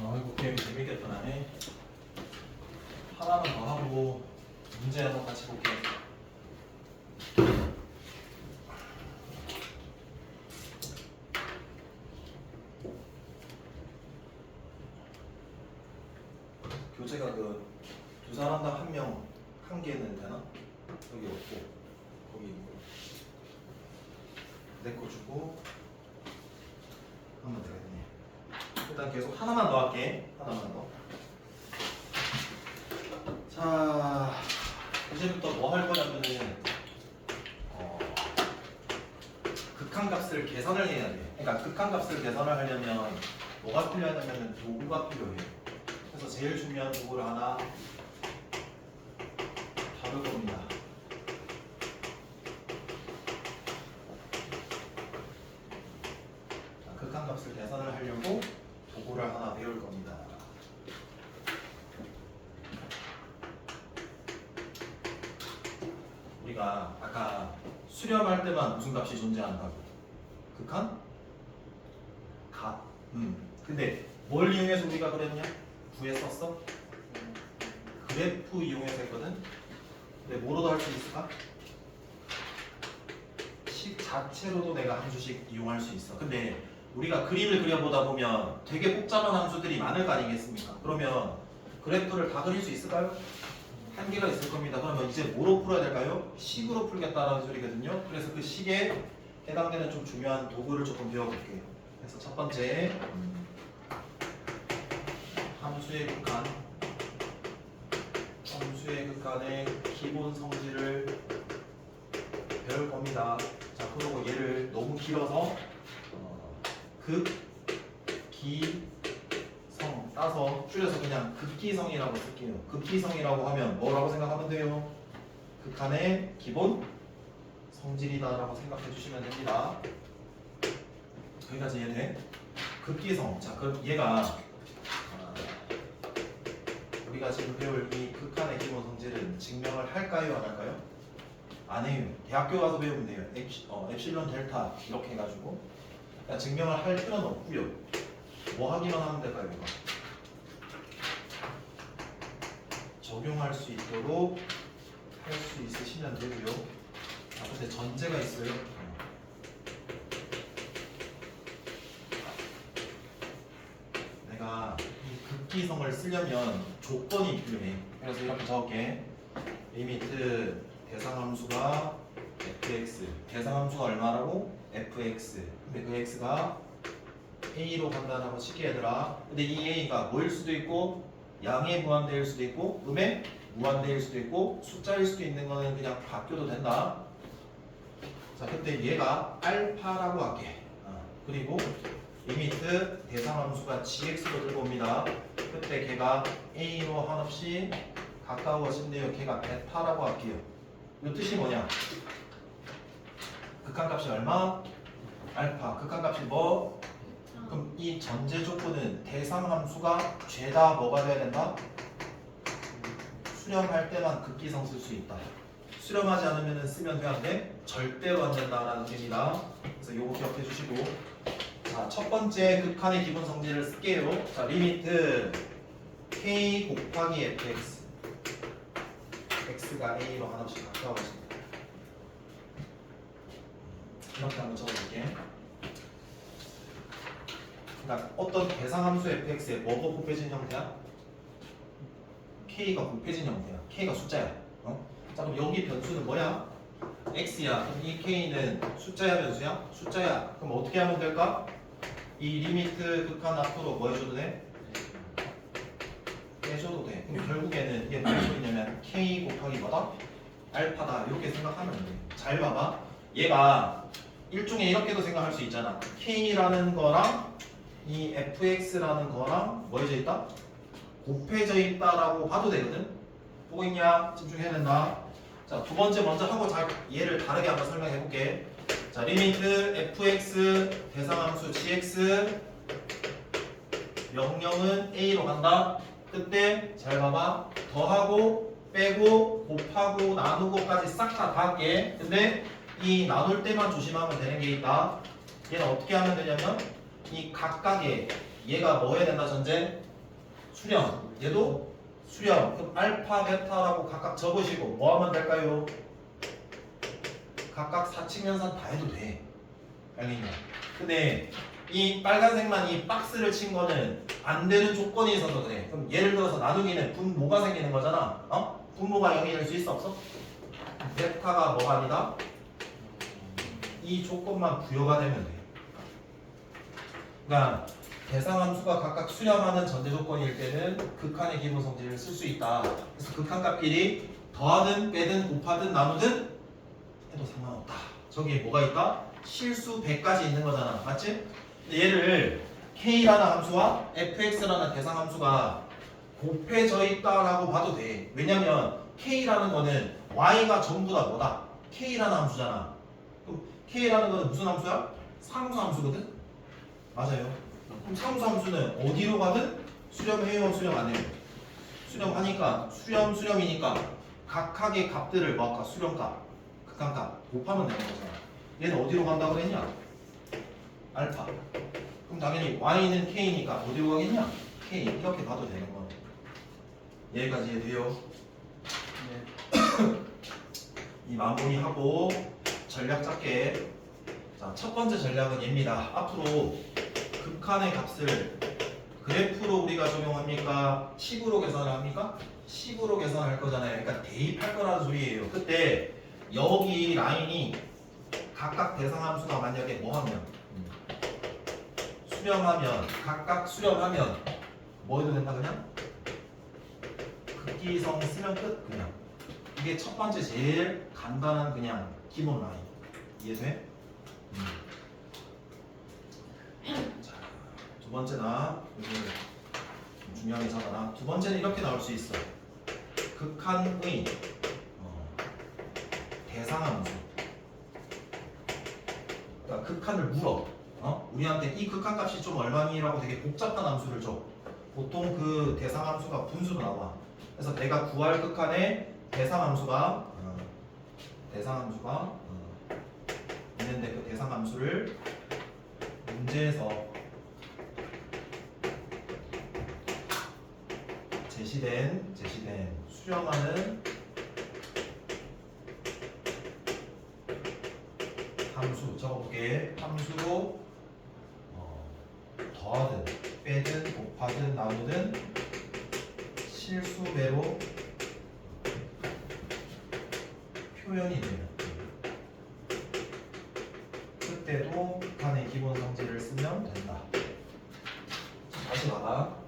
이거 게임 재밌겠다. 나네. 하나만 더 하고 문제 한번 같이 볼게요. 교재가 그 두 사람당 한 명 한 개는 되나? 여기 없고 거기 있고 내 거 주고 하면 되겠네. 일단 계속 하나만 더 할게. 하나만 더. 자, 이제부터 뭐 할 거냐면은 극한값을 계산을 해야 돼. 그러니까 극한값을 계산을 하려면 뭐가 필요하냐면 도구가 필요해. 그래서 제일 중요한 도구를 하나 다룰 겁니다. 자, 극한값을 계산을 하려고 도구를 하나 배울 겁니다. 우리가 아까 수렴할 때만 무슨 값이 존재한다고? 극한? 값. 근데 뭘 이용해서 우리가 그랬냐? 구했었어? 그래프 이용해서 했거든? 근데 뭐로도 할 수 있을까? 식 자체로도 내가 함수식 이용할 수 있어. 근데 우리가 그림을 그려보다 보면 되게 복잡한 함수들이 많을 거 아니겠습니까? 그러면 그래프를 다 그릴 수 있을까요? 한계가 있을 겁니다. 그러면 이제 뭐로 풀어야 될까요? 식으로 풀겠다라는 소리거든요. 그래서 그 식에 해당되는 좀 중요한 도구를 조금 배워볼게요. 그래서 첫 번째 함수의 극한, 함수의 극한의 기본 성질을 배울 겁니다. 자, 그리고 얘를 너무 길어서 극, 기, 성 따서 줄여서 그냥 극기성이라고 쓸게요. 극기성이라고 하면 뭐라고 생각하면 돼요? 극한의 기본 성질이다라고 생각해 주시면 됩니다. 여기까지 이해돼? 극기성. 자, 그럼 얘가 우리가 지금 배울 이 극한의 기본 성질은 증명을 할까요? 안 할까요? 안 해요. 대학교 가서 배우면 돼요. 엡실론 델타 이렇게 해가지고 그러니까 증명을 할 필요는 없고요. 뭐 하기만 하면 될까요? 이거? 적용할 수 있도록 할 수 있으시면 되고요. 아, 근데 전제가 있어요. 내가 이 극기성을 쓰려면 조건이 필요해. 그래서 이렇게 적을게. 리미트 대상함수가 fx. 대상함수가 얼마라고? fx. 근데 그 x가 a로 간다라고 칠게 얘들아. 근데 이 a가 뭐일 수도 있고 양의 무한대일 수도 있고 음의 무한대일 수도 있고 숫자일 수도 있는 거는 그냥 바뀌어도 된다. 자, 그때 얘가 알파라고 할게. 그리고 리미트 대상함수가 gx로 들고 옵니다. 그때 걔가 a로 한없이 가까워진대요. 걔가 베타라고 할게요. 이 뜻이 뭐냐? 극한값이 얼마? 알파. 극한값이 뭐? 그럼 이 전제 조건은 대상함수가 죄다 뭐가 돼야 된다? 수렴할 때만 극기성 쓸 수 있다. 수렴하지 않으면 쓰면 되는데 절대로 안 된다라는 의미입니다. 그래서 요거 기억해 주시고, 자, 첫 번째 극한의 기본 성질을 쓸게요. 자, 리미트 k 곱하기 fx. x가 a로 하나씩 가까워집니다. 이렇게 한번 적어볼게. 그러니까 어떤 대상함수 fx에 뭐가 곱해진 형태야? k가 곱해진 형태야. k가 숫자야. 자, 그럼 여기 변수는 뭐야? x야. 그럼 이 k는 숫자야, 변수야? 숫자야. 그럼 어떻게 하면 될까? 이 리미트 극한 앞으로 뭐 해줘도 돼? 빼줘도 돼. 그럼 결국에는 이게 무슨 소리냐면 k 곱하기 뭐다? 알파다. 이렇게 생각하면 돼. 잘 봐봐. 얘가 일종의 이렇게도 생각할 수 있잖아. k라는 거랑 이 fx라는 거랑 뭐 해져 있다? 곱해져 있다라고 봐도 되거든. 보고 있냐? 집중해야 된다. 자, 두 번째 먼저 하고 얘를 다르게 한번 설명해 볼게. 자, 리미트 fx 대상함수 gx 명령은 a로 간다. 그때 잘 봐봐. 더하고 빼고 곱하고 나누고까지 싹 다 할게. 근데 이 나눌 때만 조심하면 되는 게 있다. 얘는 어떻게 하면 되냐면 이 각각의 얘가 뭐 해야 된다? 전제 수렴. 얘도 수렴. 그럼 알파, 베타라고 각각 적으시고 뭐 하면 될까요? 각각 사칙연산 다 해도 돼. 알겠냐? 근데 이 빨간색만 이 박스를 친 거는 안 되는 조건이 있어서 그래. 그럼 예를 들어서 나누기는 분모가 생기는 거잖아. 어? 분모가 0이 될 수 있어 없어? 베타가 뭐가 아니다? 이 조건만 부여가 되면 돼. 그러니까 대상함수가 각각 수렴하는 전제 조건일 때는 극한의 기본 성질을 쓸 수 있다. 그래서 극한값끼리 더하든 빼든 곱하든 나누든 해도 상관없다. 저기에 뭐가 있다? 실수 100까지 있는 거잖아. 맞지? 근데 얘를 K라는 함수와 fx라는 대상함수가 곱해져 있다라고 봐도 돼. 왜냐면 K라는 거는 y가 전부 다 뭐다? K라는 함수잖아. 그럼 K라는 거는 무슨 함수야? 상수 함수거든? 맞아요. 그럼 상수 함수는 어디로 가든 수렴해요, 수렴 안 해요? 수렴하니까 수렴이니까 각각의 값들을 뭐 할까? 수렴값, 극한값 곱하면 되는 거잖아. 얘는 어디로 간다고 그랬냐? 알파. 그럼 당연히 y는 k니까 어디로 가겠냐? k. 이렇게 봐도 되는 거네. 여기까지 이해돼요? 네. 이 마무리하고 전략 잡게. 자, 첫 번째 전략은 얘입니다. 앞으로 극한의 값을 그래프로 우리가 적용합니까? 식으로 계산을 합니까? 식으로 계산할 거잖아요. 그러니까 대입할 거라는 소리예요. 그때 여기 라인이 각각 대상함수가 만약에 뭐하면 수렴하면 각각 수렴하면 뭐 해도 된다 그냥? 극기성 쓰면 끝 그냥. 이게 첫 번째 제일 간단한 그냥 기본 라인. 이해돼? 자, 두 번째나 좀 중요하게 잡아라. 두 번째는 이렇게 나올 수 있어. 극한의 대상함수. 그러니까 극한을 물어. 우리한테 이 극한값이 좀 얼마니라고 되게 복잡한 함수를 줘. 보통 그 대상함수가 분수로 나와. 그래서 내가 구할 극한의 대상함수가 있는데 그 대상함수를 문제에서 제시된 수렴하는 함수 적어볼게. 함수로 더하든 빼든 곱하든 나누든 실수배로 표현이 되면 그때도 극한의 기본 성질을 쓰면 된다. 다시 봐봐.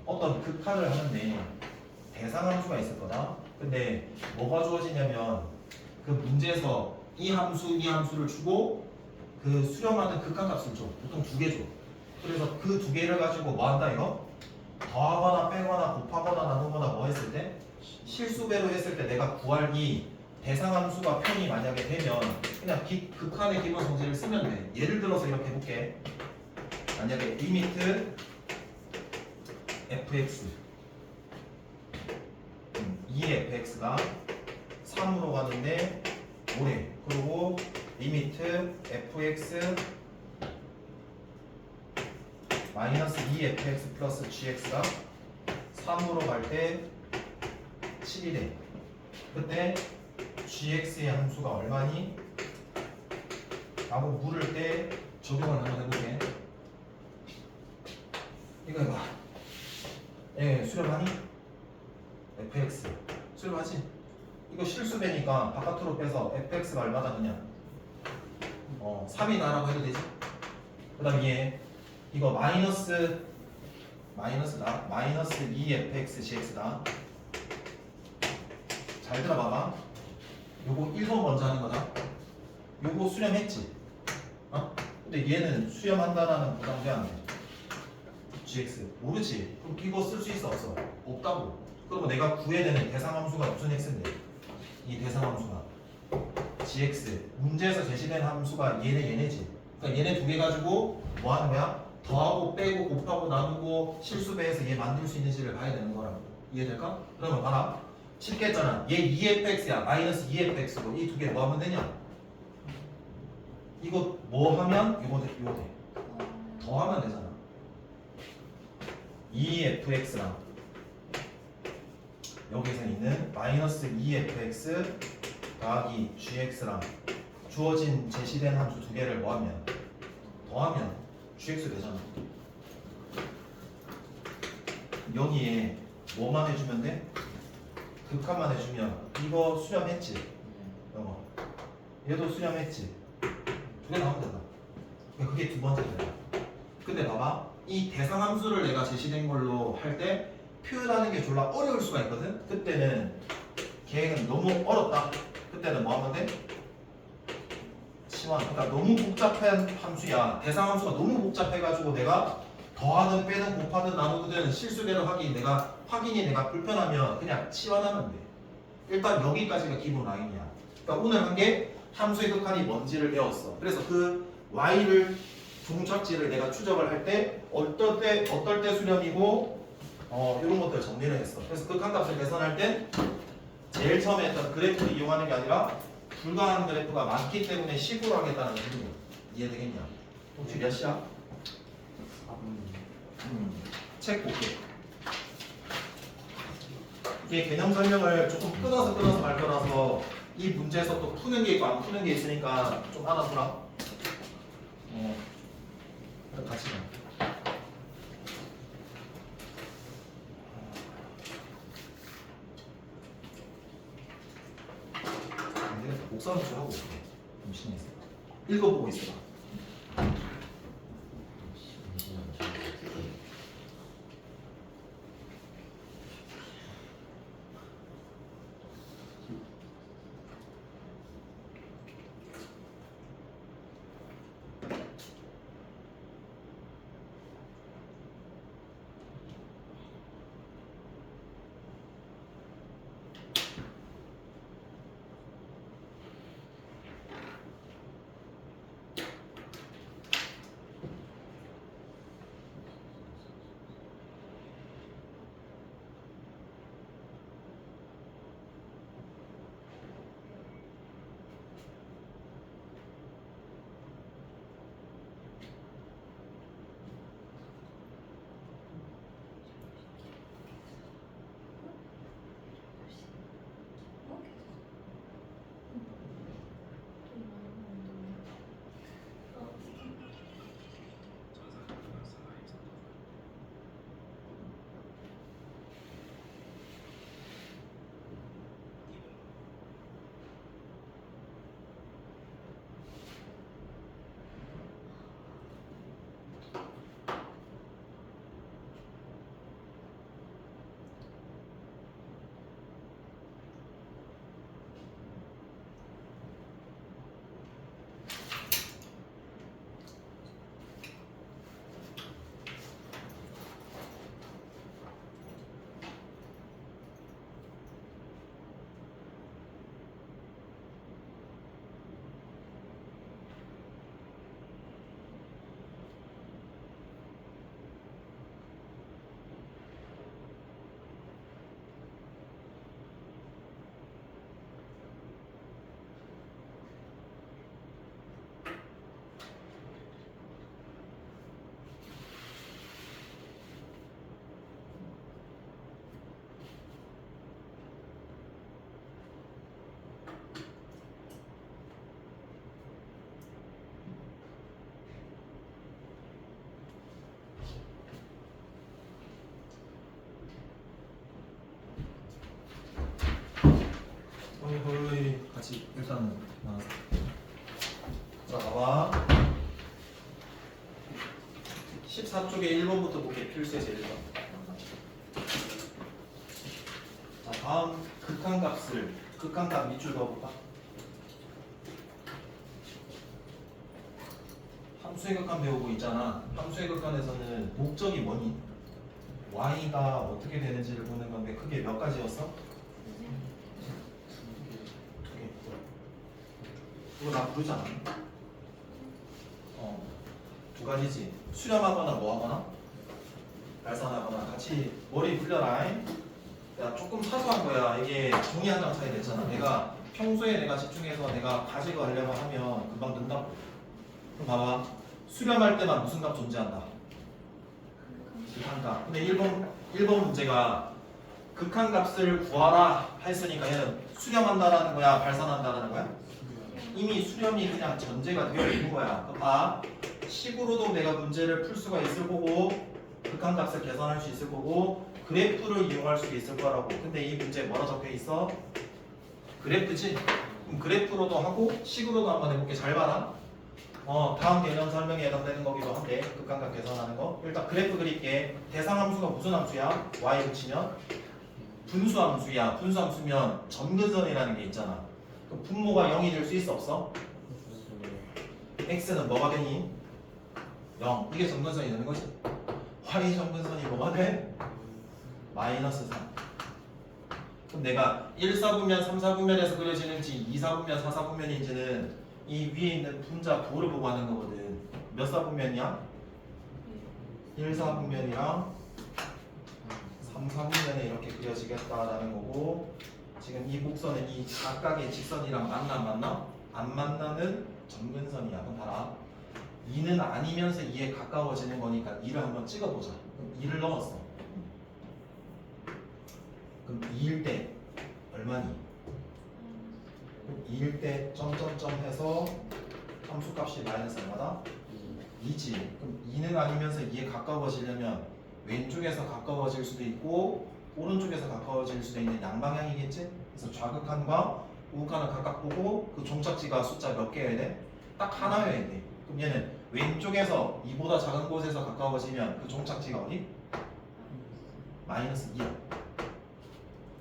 어떤 극한을 하는데 대상함수가 있을 거다. 근데 뭐가 주어지냐면 그 문제에서 이 함수를 주고 그 수렴하는 극한값을 줘. 보통 두 개 줘. 그래서 그 두 개를 가지고 뭐 한다 이거? 더하거나 빼거나 곱하거나 나누거나 뭐 했을 때? 실수배로 했을 때 내가 구할 이 대상함수가 편이 만약에 되면 그냥 극한의 기본 성질을 쓰면 돼. 예를 들어서 이렇게 해볼게. 만약에 리미트 fx 2fx가 3으로 가는데 뭐래? 그리고 리미트 fx 마이너스 2fx 플러스 gx가 3으로 갈 때 7이래. 그때 gx의 함수가 얼마니? 라고 물을 때 적용을 한번 해볼게. 이거 해봐. 수렴하니? fx 수렴하지? 이거 실수배니까 바깥으로 빼서 fx가 얼마다 그냥 3이 나라고 해도 되지? 그 다음 얘 이거 마이너스 2fx gx다. 잘 들어봐봐. 요거 1번 먼저 하는 거다. 요거 수렴했지? 근데 얘는 수렴한다라는 부담돼 안 돼? gx 모르지? 그럼 이거 쓸 수 있어 없어? 없다고. 그러면 내가 구해야 되는 대상함수가 무슨 x인데? 이 대상함수가 gx 문제에서 제시된 함수가 얘네지. 그러니까 얘네 두 개 가지고 뭐 하는 거야? 더하고 빼고 곱하고 나누고 실수배해서 얘 만들 수 있는지를 봐야 되는 거라고. 이해될까? 그러면 봐라. 쉽게 했잖아. 얘 2fx야. 마이너스 2fx고 이 두 개 뭐 하면 되냐? 이거 뭐 하면 이거 돼. 더하면 되잖아. 2fx랑 여기서 있는 마이너스 2fx 더하기 gx랑 주어진 제시된 함수 두 개를 뭐하면 더하면 gx 되잖아. 여기에 뭐만 해주면 돼? 극한만 해주면 이거 수렴했지? 이거 얘도 수렴했지? 두 개 나오면 된다. 그게 두 번째点. 근데 봐봐, 이 대상 함수를 내가 제시된 걸로 할 때 표현하는 게 졸라 어려울 수가 있거든. 그때는 계획은 너무 어렵다. 그때는 뭐 하면 돼? 치환. 그러니까 너무 복잡한 함수야. 대상 함수가 너무 복잡해가지고 내가 더하든 빼든 곱하든 나누든 실수대로 확인이 내가 불편하면 그냥 치환하면 돼. 일단 여기까지가 기본 라인이야. 그러니까 오늘 한 게 함수의 극한이 뭔지를 배웠어. 그래서 그 y를 종착지를 내가 추적을 할 때 어떨 때 수렴이고 이런 것들 정리를 했어. 그래서 극한값을 계산할 때 제일 처음에 했던 그래프를 이용하는 게 아니라 불가한 그래프가 많기 때문에 식으로 하겠다는 의미. 이해되겠냐? 혹시 몇 시야? 책 볼게. 이게 개념 설명을 조금 끊어서 말 거라서 이 문제에서 또 푸는 게 있고 안 푸는 게 있으니까 좀 알아두라. 같이 가. 목사 노출 하고 올게. 잠시만 있어. 읽어보고 있어. 같이 일단 자 봐봐 14쪽에 1번부터 볼게. 필수의 제일 1번. 자 다음 극한값 밑줄 그어볼까? 함수의 극한 배우고 있잖아. 함수의 극한에서는 목적이 뭐니? y가 어떻게 되는지를 보는 건데 크게 몇 가지였어? 이거 나 부르지 않았나? 두 가지지. 수렴하거나 뭐하거나 발산하거나 같이 머리 굴려라. 야 조금 사소한 거야. 이게 종이 한 장 차이 됐잖아. 내가 평소에 내가 집중해서 내가 가지고 가려고 하면 금방 는다고. 그럼 봐봐. 수렴할 때만 무슨 값 존재한다? 극한값. 근데 1번 문제가 극한값을 구하라 했으니까 얘는 수렴한다라는 거야, 발산한다라는 거야? 이미 수렴이 그냥 전제가 되어 있는 거야. 그럼 봐. 식으로도 내가 문제를 풀 수가 있을 거고 극한값을 계산할 수 있을 거고 그래프를 이용할 수 있을 거라고. 근데 이 문제 뭐라 적혀 있어? 그래프지? 그럼 그래프로도 하고 식으로도 한번 해볼게. 잘 봐라. 다음 개념 설명에 해당되는 거기도 한데 극한값 계산하는 거. 일단 그래프 그릴게. 대상 함수가 무슨 함수야? y 붙이면 분수 함수야. 분수 함수면 점근선이라는 게 있잖아. 그럼 분모가 0이 될 수 있어 없어? x는 뭐가 되니? 0. 이게 점근선이 되는 거지. y 점근선이 뭐가 돼? 마이너스 3. 그럼 내가 1, 4분면, 3, 4분면에서 그려지는지 2, 4분면, 4, 4분면인지는 이 위에 있는 분자 부호를 보고 하는 거거든. 몇 4분면이야? 1, 4분면이랑 3, 4분면에 이렇게 그려지겠다라는 거고 지금 이 곡선은 이 각각의 직선이랑 만나 안 만나? 안 만나는 점근선이야. 그럼 봐라. 2는 아니면서 2에 가까워지는 거니까 2를 한번 찍어보자. 그럼 2를 넣었어. 그럼 2일 때 얼마니? 2일 때 점점점 해서 함수값이 마이너스 얼마다? 2지. 그럼 2는 아니면서 2에 가까워지려면 왼쪽에서 가까워질 수도 있고 오른쪽에서 가까워질 수도 있는 양방향이겠지? 그래서 좌극한과 우극한을 각각 보고 그 종착지가 숫자 몇 개여야 돼? 딱 하나여야 돼. 그럼 얘는 왼쪽에서 2보다 작은 곳에서 가까워지면 그 종착지가 어디? 마이너스 2야.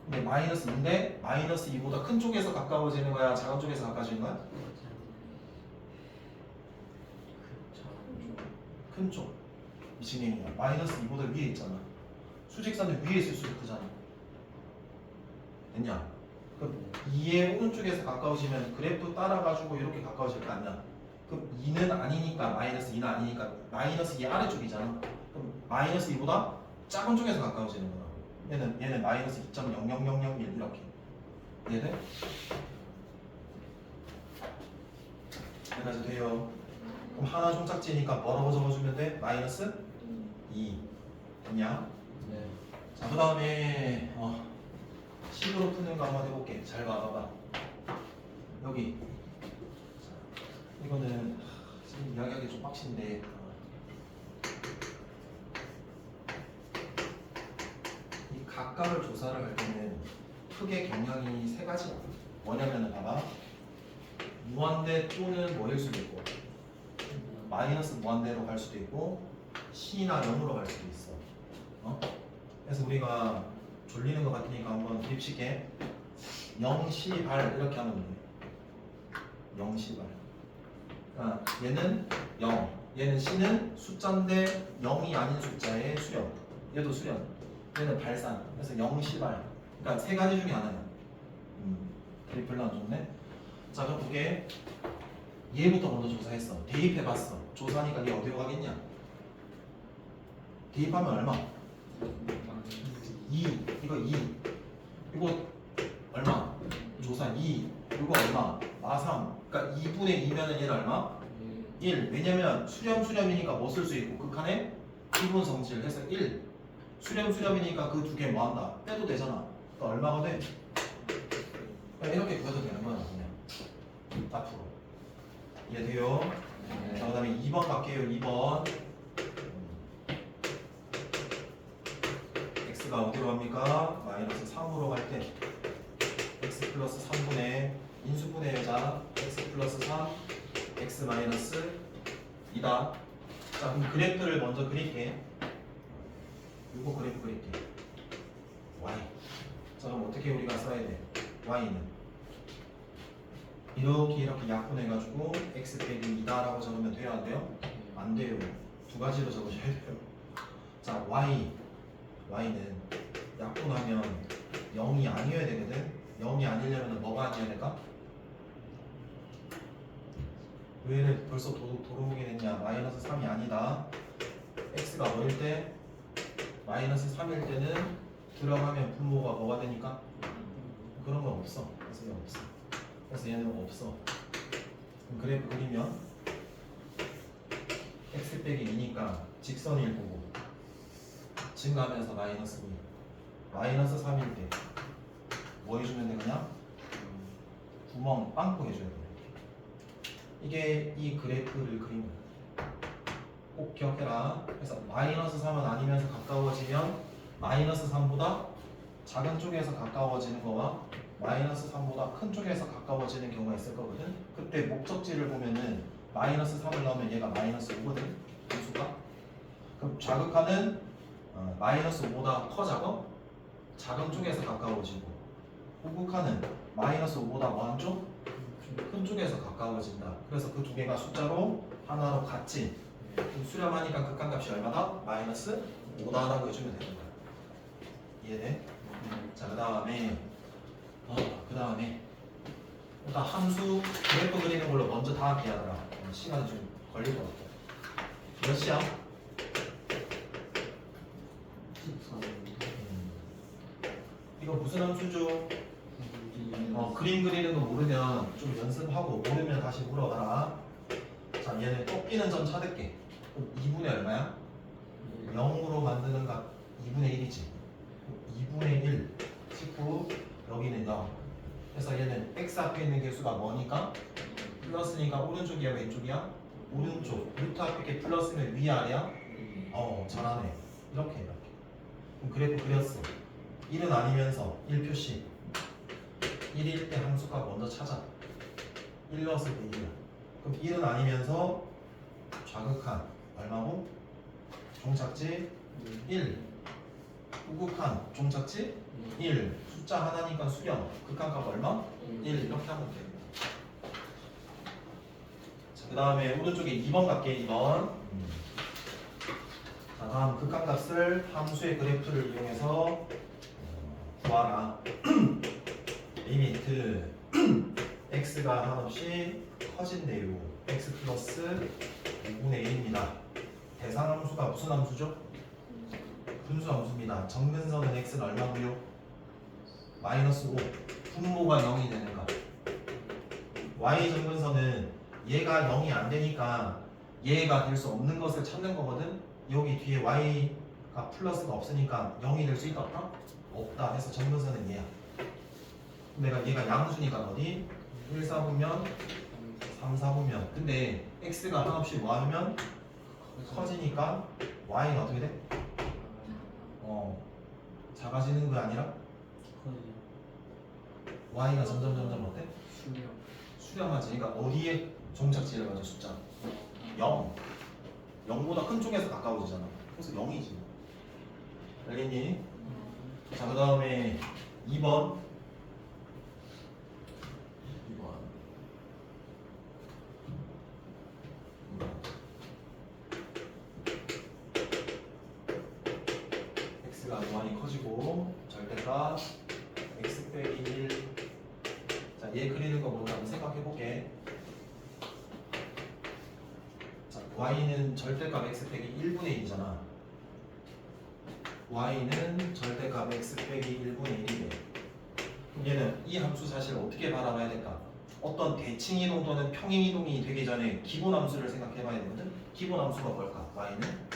근데 마이너스 2인데 마이너스 2보다 큰 쪽에서 가까워지는 거야? 작은 쪽에서 가까워지는 거야? 큰 쪽. 미친놈이야. 마이너스 2보다 위에 있잖아. 수직선은 위에 있을수록 크잖아. 됐냐? 그럼 2의 오른쪽에서 가까워지면 그래프 따라가지고 이렇게 가까워질 거 아니야? 그럼 2는 아니니까 마이너스 2는 아니니까 마이너스 2 아래쪽이잖아. 그럼 마이너스 2보다 작은 쪽에서 가까워지는 거야. 얘는 마이너스 2.00001 이렇게. 이해돼? 여기까지 돼요. 그럼 하나 종착지니까 뭐라고 적어주면 돼? 마이너스 2. 됐냐? 네. 자, 그 다음에 식으로 푸는 거 한번 해볼게. 잘 봐봐. 여기. 자, 이거는 지금 이야기하기 좀 빡신데 이 각각을 조사를 할 때는 크게 경향이 세 가지야. 뭐냐면은 봐봐. 무한대 또는 뭐일 수도 있고 마이너스 무한대로 갈 수도 있고 C나 0으로 갈 수도 있어. 그래서 우리가 졸리는 것 같으니까 한번 드립칠게. 0C 발 이렇게 하면 돼. 0C 발. 그러니까 얘는 0, 얘는 C는 숫자인데 0이 아닌 숫자의 수렴. 얘도 수렴. 얘는 발산. 그래서 0C 발. 그러니까 세 가지 중에 하나야. 드립 별로 안 좋네. 자, 그럼 그게 얘부터 먼저 조사했어. 대입해봤어. 조사하니까 얘 어디로 가겠냐? 대입하면 얼마? 2. 이거 2. 이거 얼마? 조사 2. 이거 얼마? 3. 그러니까 2분의 2면은 얘는 얼마? 1. 왜냐면 수렴이니까 뭐 쓸 수 있고 극한에 기본 성질 해서 1. 수렴이니까 그 두 개 뭐 한다? 빼도 되잖아. 그러니까 얼마가 돼? 그냥 이렇게 구해도 되는 거야. 그냥 앞으로. 이해돼요? 자, 그 다음에 2번 갈게요. 2번. x가 어디로 갑니까? 마이너스 3으로 갈 때 x 플러스 3분의 인수분의 여자 x 플러스 3 x 마이너스 2다. 자, 그럼 그래프를 먼저 그릴게. 이거 그래프 그릴게. y. 자, 그럼 어떻게 우리가 써야 돼? y는 이렇게 약분해가지고 x 빼기 2다라고 적으면 돼요? 안 돼요? 안 돼요. 두 가지로 적으셔야 돼요. 자, y는 약분하면 0이 아니어야 되거든. 0이 아니려면 뭐가 아니어야 될까? 왜 벌써 도루묵이 됐냐? 마이너스 3이 아니다. x가 어릴 때 마이너스 3일 때는 들어가면 분모가 뭐가 되니까? 그런 건 없어. 그래서 얘 없어. 그래서 얘는 없어. 그럼 그래프 그리면 x 빼기 2니까 직선일 거고 증가하면서 마이너스 2 마이너스 3일 때 뭐 해주면 돼? 그냥 구멍 빵꾸 해줘야 돼. 이게 이 그래프를 그린 거야. 꼭 기억해라. 그래서 마이너스 3은 아니면서 가까워지면 마이너스 3보다 작은 쪽에서 가까워지는 거와 마이너스 3보다 큰 쪽에서 가까워지는 경우가 있을 거거든. 그때 목적지를 보면은 마이너스 3을 넣으면 얘가 마이너스 5거든. 함수가. 그럼 좌극하는 마이너스 5보다 커 작아? 작은 쪽에서 가까워지고 우극하는 마이너스 5보다 뭐한 쪽? 큰 쪽에서 가까워진다. 그래서 그 두 개가 숫자로 하나로 같이 수렴하니까 극한값이 얼마다? 마이너스 5다라고 해주면 되는 거야. 이해돼? 자, 그 다음에 일단 함수 그래프 그리는 걸로 먼저 다 할게 하더라. 시간이 좀 걸릴 것 같아. 몇 시야? 14번. 이거 무슨 함수죠? 그림 그리는 거 모르면 좀 연습하고 모르면 다시 물어봐라. 자, 얘는 꺾이는 점 찾을게. 그럼 2분의 얼마야? 0으로 만드는 값 2분의 1이지. 2분의 1 19 여기는 0. 그래서 얘는 x 앞에 있는 개수가 뭐니까? 플러스니까 오른쪽이야 왼쪽이야? 오른쪽. 루트 앞에 게 플러스면 위아래야? 잘하네. 이렇게. 그럼 그래프 그렸어. 1은 아니면서 1 표시. 1일 때 함수값 먼저 찾아. 1 넣었을 때 1이야. 그럼 1은 아니면서 좌극한 얼마고? 종착지 1. 우극한 종착지 1. 숫자 하나니까 수렴. 극한값 얼마? 1. 이렇게 하면 돼. 자, 그 다음에 오른쪽에 2번 갈게. 2번. 자, 다음 극한값을 함수의 그래프를 이용해서 구하라. 리미트 x가 한없이 커진대요. x 플러스 5분의 1입니다. 대상 함수가 무슨 함수죠? 분수 함수입니다. 정근선은 x는 얼마고요? 마이너스 5. 분모가 0이 되는 값. y 정근선은 얘가 0이 안 되니까 얘가 될 수 없는 것을 찾는 거거든. 여기 뒤에 y가 플러스가 없으니까 0이 될 수 있다 없다? 없다 해서 정근선은 얘야. 내가 얘가 양수니까 어디? 1, 4보면 3, 4보면 근데 x가 한없이 뭐 하면 커지니까 y는 어떻게 돼? 작아지는 거 아니라 y가 점점 어때? 수렴하지. 그러니까 어디에 종착지를 가져 숫자? 0. 0보다 큰 쪽에서 가까워지잖아. 그래서 0이지. 알겠니? 자, 그 다음에 2번. x가 무한히 커지고 절대값 x 빼기 1. 자, 얘 그리는 거 먼저 한번 생각해 볼게. 자, y는 절대값 x 빼기 1분의 1이잖아. y는 절대값 x 빼기 1분의 1이래. 그럼 얘는 이 함수 사실을 어떻게 바라봐야 될까? 어떤 대칭 이동 또는 평행 이동이 되기 전에 기본 함수를 생각해 봐야 되거든. 기본 함수가 뭘까? y는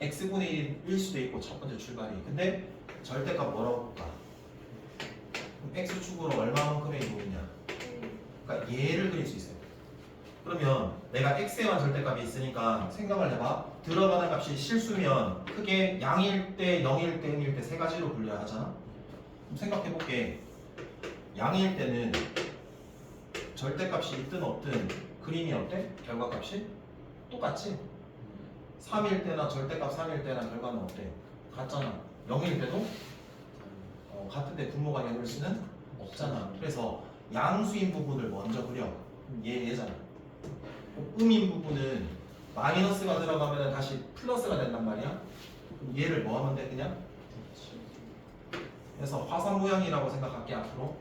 x분의 1일 수도 있고 첫 번째 출발이. 근데 절대값 뭐라고 볼까? 그럼 x축으로 얼마만큼의 이동이냐? 그러니까 얘를 그릴 수 있어요. 그러면 내가 x에만 절대값이 있으니까 생각을 해봐. 들어가는 값이 실수면 크게 양일 때, 0일 때, 음일 때 세 가지로 분류를 하잖아. 그럼 생각해 볼게. 양일 때는 절대값이 있든 없든 그림이 어때? 결과값이 똑같지? 3일 때나 절대값 3일 때나 결과는 어때? 같잖아. 0일 때도 같은데 분모가 0일 수는 없잖아. 그래서 양수인 부분을 먼저 그려. 얘잖아. 음인 부분은 마이너스가 들어가면 다시 플러스가 된단 말이야. 그럼 얘를 뭐 하면 돼? 그냥? 그래서 화산 모양이라고 생각할게. 앞으로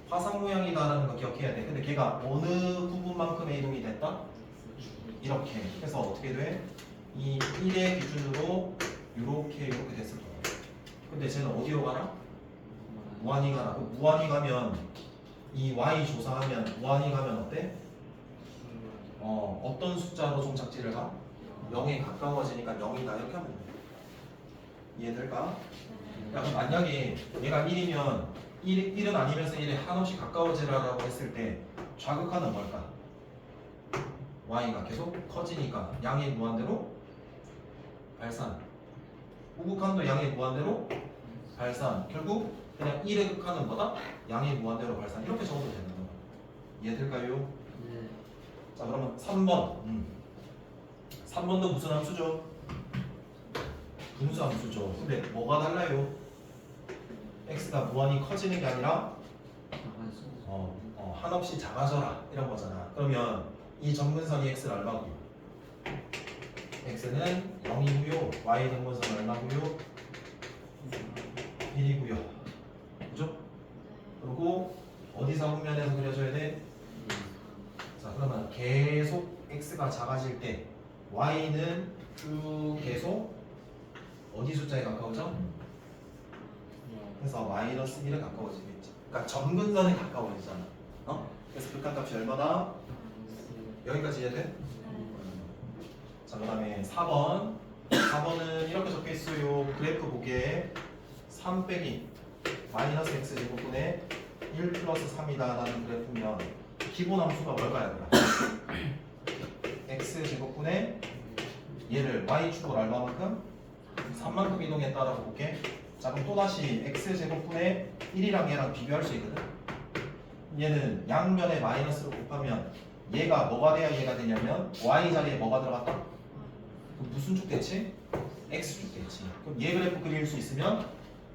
화산 모양이다라는 거 기억해야 돼. 근데 걔가 어느 부분만큼의 이동이 됐다? 이렇게. 그래서 어떻게 돼? 이 1의 기준으로 이렇게 됐을 거야. 근데 쟤는 어디로 가나? 무한히 가나? 무한히 가면 이 y 조사하면 무한히 가면 어때? 어떤 숫자로 종착지를 가? 0에 가까워지니까 0이다 이렇게 하면 돼. 이해될까? 그럼 만약에 얘가 1이면 1은 아니면서 1에 한없이 가까워지라고 했을 때 좌극하는 뭘까? y가 계속 커지니까 양의 무한대로 발산, 우극한도 양의 무한대로 발산. 결국 그냥 1의 극한은 뭐다? 양의 무한대로 발산. 이렇게 적어도 되는 거야. 이해될까요? 네. 자 그러면 3번 3번도 무슨 함수죠? 분수 함수죠. 근데 뭐가 달라요? x가 무한히 커지는 게 아니라 한없이 작아져라 이런 거잖아. 그러면 이 점근선이 x는 얼마고요? x는 0이고요. y 점근선 얼마고요? 1이고요. 그죠? 그리고 어디서 후면에서 그려줘야 돼? 자 그러면 계속 x가 작아질 때 y는 쭉 계속 어디 숫자에 가까워져? 그래서 마이너스 1에 가까워지겠지. 그러니까 점근선에 가까워지잖아. 그래서 극한값이 얼마나? 여기까지 이해돼? 자 그 다음에 4번은 이렇게 적혀있어요. 그래프 보기에 3 빼기 마이너스 x 제곱분의 1 플러스 3이다 라는 그래프면 기본 함수가 뭘까요? x 제곱분의 얘를 y축으로 얼마만큼? 3만큼 이동했다라고 볼게. 자 그럼 또다시 x 제곱분의 1이랑 얘랑 비교할 수 있거든. 얘는 양변에 마이너스로 곱하면 얘가 뭐가 돼야 얘가 되냐면 y 자리에 뭐가 들어갔다? 그럼 무슨 쭉 대칭? x축 대칭. 그럼 얘 그래프 그릴 수 있으면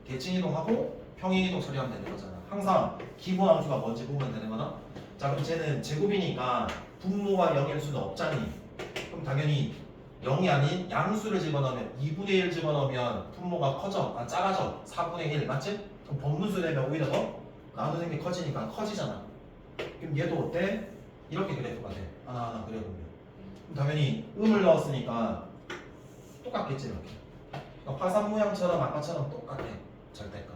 대칭 이동하고 평행 이동 처리하면 되는 거잖아. 항상 기본 함수가 뭔지 보면 되는 거다. 자 그럼 쟤는 제곱이니까 분모가 0일 수는 없잖니. 그럼 당연히 0이 아닌 양수를 집어넣으면 2분의 1 집어넣으면 분모가 작아져. 4분의 1 맞지? 그럼 번분수 되면 오히려 더 나누는 게 커지니까 커지잖아. 그럼 얘도 어때? 이렇게 그래프가 돼. 하나하나 그려보면. 그럼 당연히 음을 넣었으니까 똑같겠지 이렇게. 그러니까 화산 모양처럼 아까처럼 똑같아. 절대값.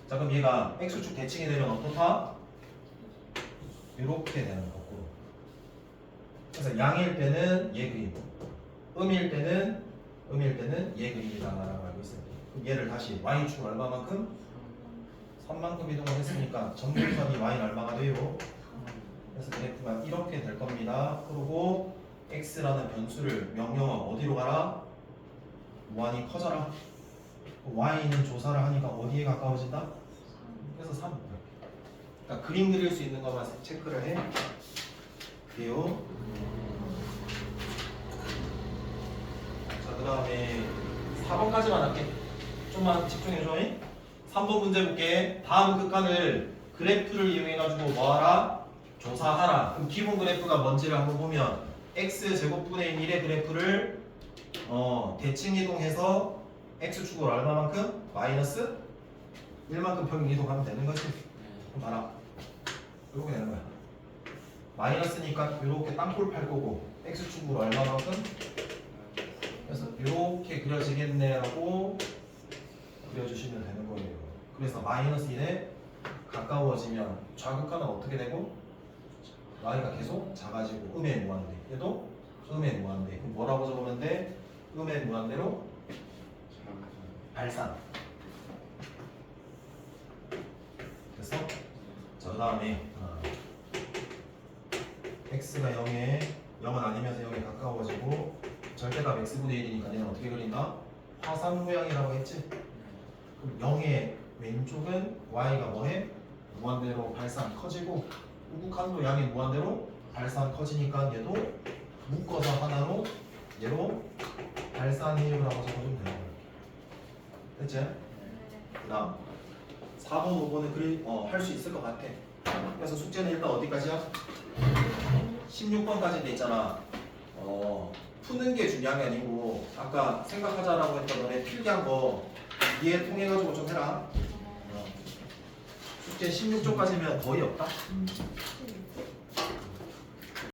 자 그럼 얘가 x축 대칭이 되면 어떻다? 이렇게 되는 거고. 그래서 양일 때는 얘 그림, 음일 때는 얘 그림이다라고 알고 있어요. 그럼 얘를 다시 y축을 얼마만큼? 3만큼 이동을 했으니까 점근선이 y는 얼마가 돼요? 그래서 그래프가 이렇게 될 겁니다. 그리고 x라는 변수를 명령어 어디로 가라? 무한히 커져라. y는 조사를 하니까 어디에 가까워진다? 그래서 3. 그러니까 그림 그릴 수 있는 것만 체크를 해. 그래요. 자, 그 다음에 4번까지만 할게. 좀만 집중해줘. 3번 문제 볼게. 다음 극한을 그래프를 이용해가지고 뭐하라? 조사하라. 그럼 기본 그래프가 뭔지를 한번 보면 x제곱분의 1의 그래프를 대칭 이동해서 x축으로 얼마만큼? 마이너스 1만큼 평행 이동하면 되는 거지. 그럼 봐라. 이렇게 되는 거야. 마이너스니까 이렇게 땅굴 팔 거고 x축으로 얼마만큼? 그래서 이렇게 그려지겠네라고 그려주시면 되는 거예요. 그래서 마이너스 1에 가까워지면 좌극하는 어떻게 되고? y가 계속 작아지고 음의 무한대. 얘도 음의 무한대. 그럼 뭐라고 적으면 돼? 음의 무한대로 발산. 됐어? 자, 그 다음에 x가 0은 아니면서 0에 가까워지고 절대값 x분의 1이니까 얘는 어떻게 그린다? 화산 모양이라고 했지? 그럼 0의 왼쪽은 y가 뭐해? 무한대로 발산 커지고 우극한도 양의 무한대로 발산 커지니까 얘도 묶어서 하나로 얘로 발산 해율을 하고 적어주면 되는 거야. 됐지? 그 다음 4번, 5번은 할 수 있을 것 같아. 그래서 숙제는 일단 어디까지야? 16번까지 돼 있잖아. 푸는 게 중요한 게 아니고 아까 생각하자라고 했던 너네 필기한 거 이해 통해가지고 좀 해라. 숙제 16쪽까지면 거의 없다.